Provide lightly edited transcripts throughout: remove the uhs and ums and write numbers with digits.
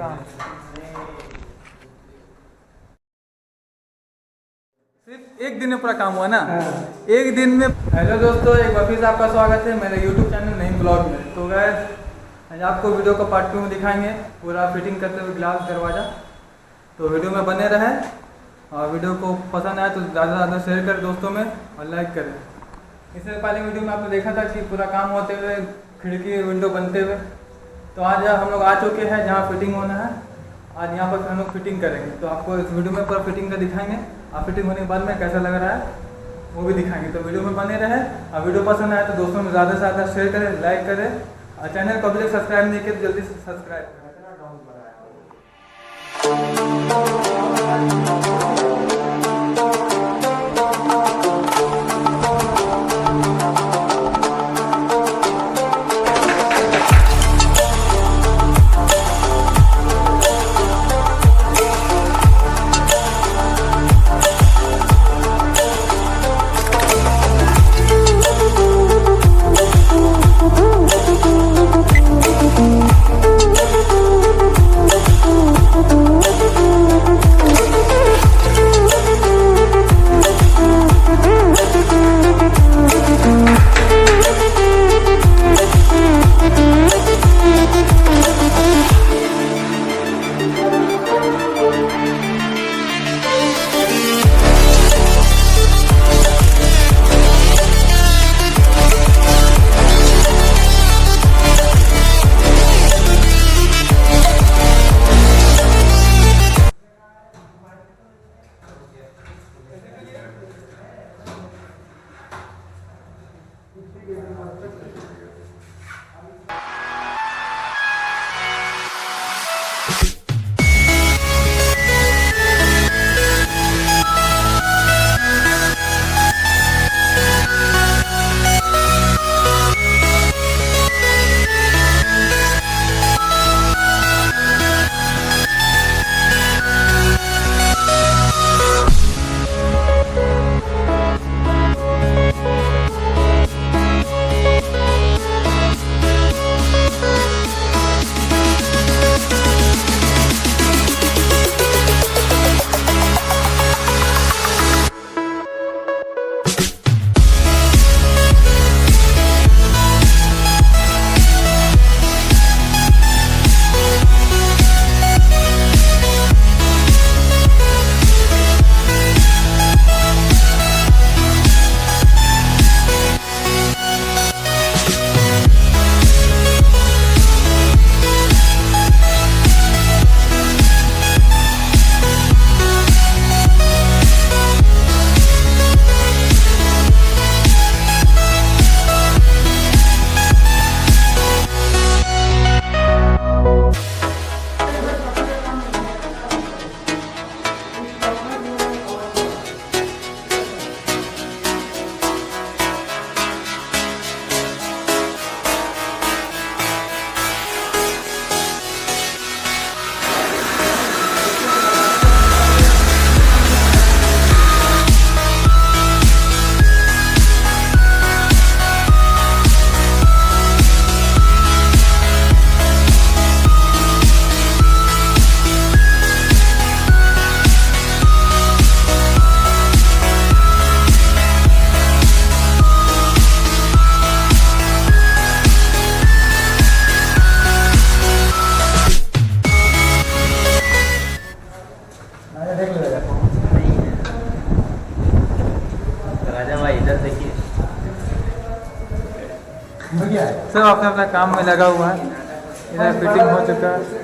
काम। सिर्फ एक दिन में पूरा काम हुआ ना? एक दिन में। हेलो दोस्तों, एक बार फिर से आपका स्वागत है मेरे यूट्यूब चैनल नईमव्लॉग में। तो गाइस आज आपको वीडियो को पार्ट 2 में दिखाएंगे, पूरा फिटिंग करते हुए ग्लास दरवाज़ा। तो वीडियो में बने रहें और वीडियो को पसंद आए तो ज़्यादा से ज़्यादा शेयर करें दोस्तों में और लाइक करें। इससे पहले वीडियो में आपने देखा था कि पूरा काम होते हुए, खिड़की विंडो बनते हुए। तो आज हम लोग आ चुके हैं जहाँ फिटिंग होना है। आज यहाँ पर हम लोग फिटिंग करेंगे, तो आपको इस वीडियो में पूरा फिटिंग का दिखाएंगे और फिटिंग होने के बाद में कैसा लग रहा है वो भी दिखाएंगे। तो वीडियो में बने रहे और वीडियो पसंद आए तो दोस्तों में ज़्यादा से ज़्यादा शेयर करें, लाइक करें और चैनल को अभी तक सब्सक्राइब नहीं किया तो जल्दी से सब्सक्राइब करें। सब अपना अपना काम में लगा हुआ है। इधर फिटिंग हो चुका है।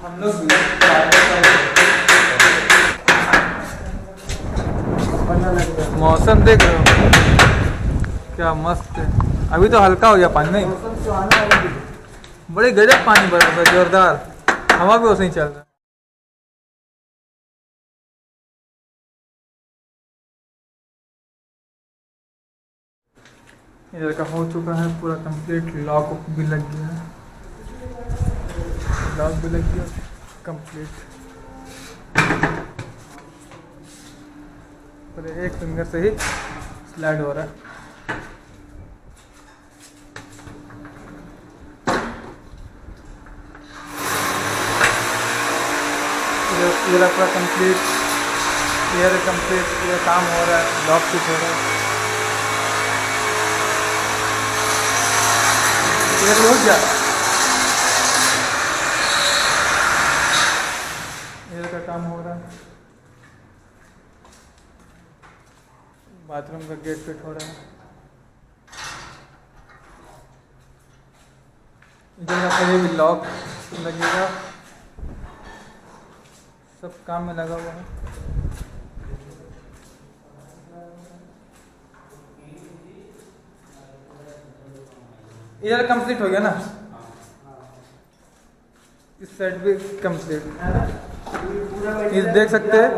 हम लोग मौसम देख रहे हो क्या मस्त है। अभी तो हल्का हो गया पानी नहीं, बड़े गजब पानी भरा था, जोरदार हवा भी वैसे ही चल रहा है। इधर का हो चुका है पूरा कंप्लीट, लॉक भी लग गया है, लॉक भी लग गया कंप्लीट। पूरे एक फिंगर से ही स्लाइड हो रहा है। इधर पूरा कंप्लीट, इधर कंप्लीट, ये काम हो रहा है, लॉक फिट हो रहा है। इधर हो गया, इधर का काम हो रहा है, बाथरूम का गेट फिट हो रहा है। इधर का फिर भी लॉक लगेगा, सब काम में लगा हुआ है। इधर कंप्लीट हो गया ना, इस साइड भी कंप्लीट, इस देख सकते हैं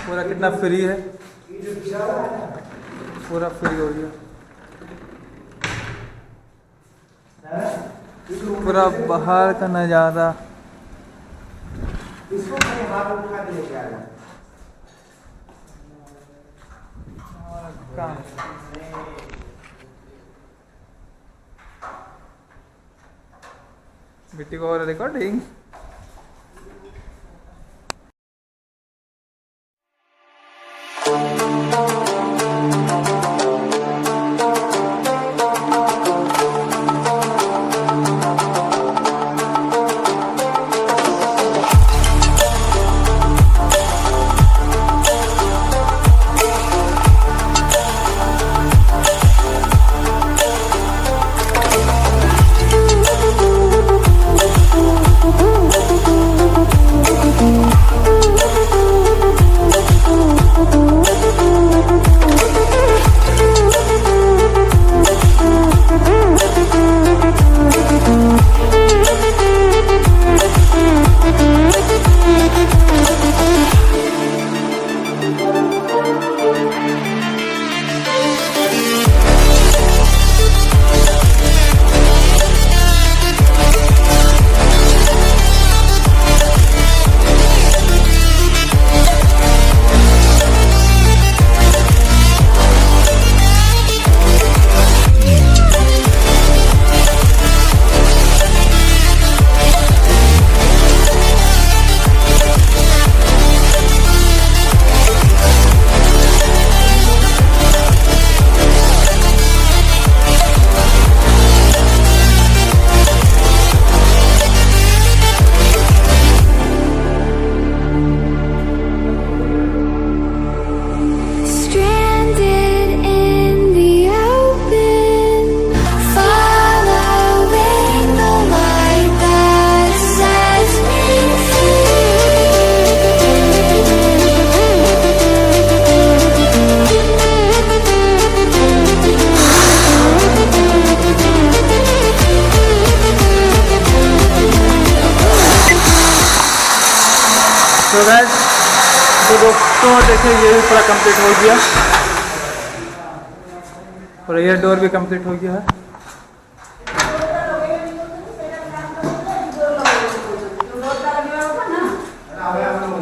पूरा कितना फ्री है, पूरा फ्री हो गया, पूरा बाहर का नज़ारा। इसको मेरे हाथ उठा के लेके आया काम। बिट्टू को और रिकॉर्डिंग। तो गाइस तो दोस्तों देखिए ये भी पूरा कंप्लीट हो गया और ये डोर भी कंप्लीट हो गया है।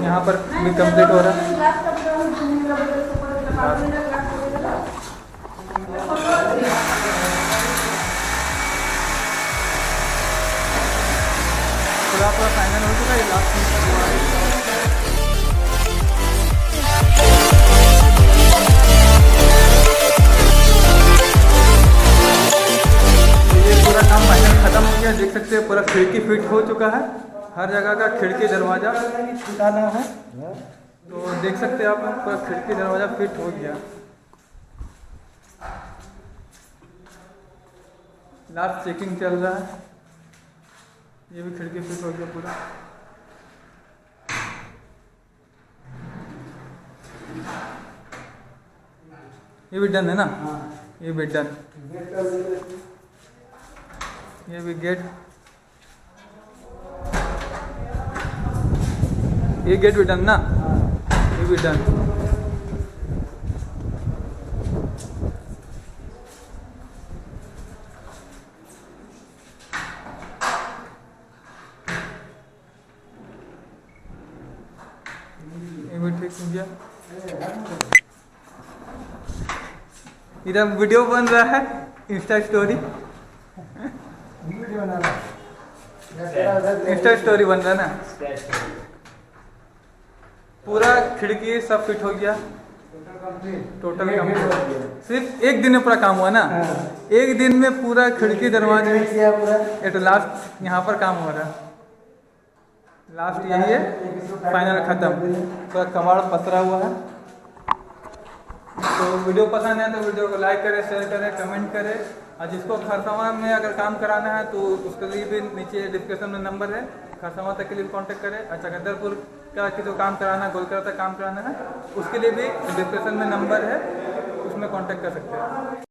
यहाँ पर भी कंप्लीट हो रहा है। पूरा पूरा फाइनल हो चुका है, लास्ट में पूरा काम फाइनल खत्म हो गया। देख सकते हैं पूरा खिड़की फिट हो चुका है, हर जगह का खिड़की दरवाजा छुटाना है तो देख सकते हैं आप पूरा खिड़की दरवाजा फिट हो गया। लास्ट चेकिंग चल रहा है, ये भी खिड़की फिट हो गया पूरा। ये भी डन है ना। ये भी डन। ये भी गेट, ये गेट भी डन ना, ये भी डन। ये भी ठीक हो गया। इधर वीडियो बन रहा है, इंस्टा स्टोरी, इंस्टा स्टोरी बन रहा है ना। पूरा खिड़की सब फिट हो गया, टोटल कंप्लीट। सिर्फ एक दिन में पूरा काम हुआ ना, एक दिन में पूरा खिड़की दरवाजे, ये तो लास्ट यहाँ पर काम हो रहा है, लास्ट यही है, फाइनल खत्म। पूरा कबाड़ पसरा हुआ है। तो वीडियो पसंद है तो वीडियो को लाइक करें, शेयर करें, कमेंट करें। और जिसको खरसावां में अगर काम कराना है तो उसके लिए भी नीचे डिस्क्रिप्शन में नंबर है, खरसावां तक के लिए कांटेक्ट करें। और चकराधरपुर का किसी को काम कराना है, गोलकर तक काम कराना है, उसके लिए भी डिस्क्रिप्शन में नंबर है, उसमें कांटेक्ट कर सकते हैं।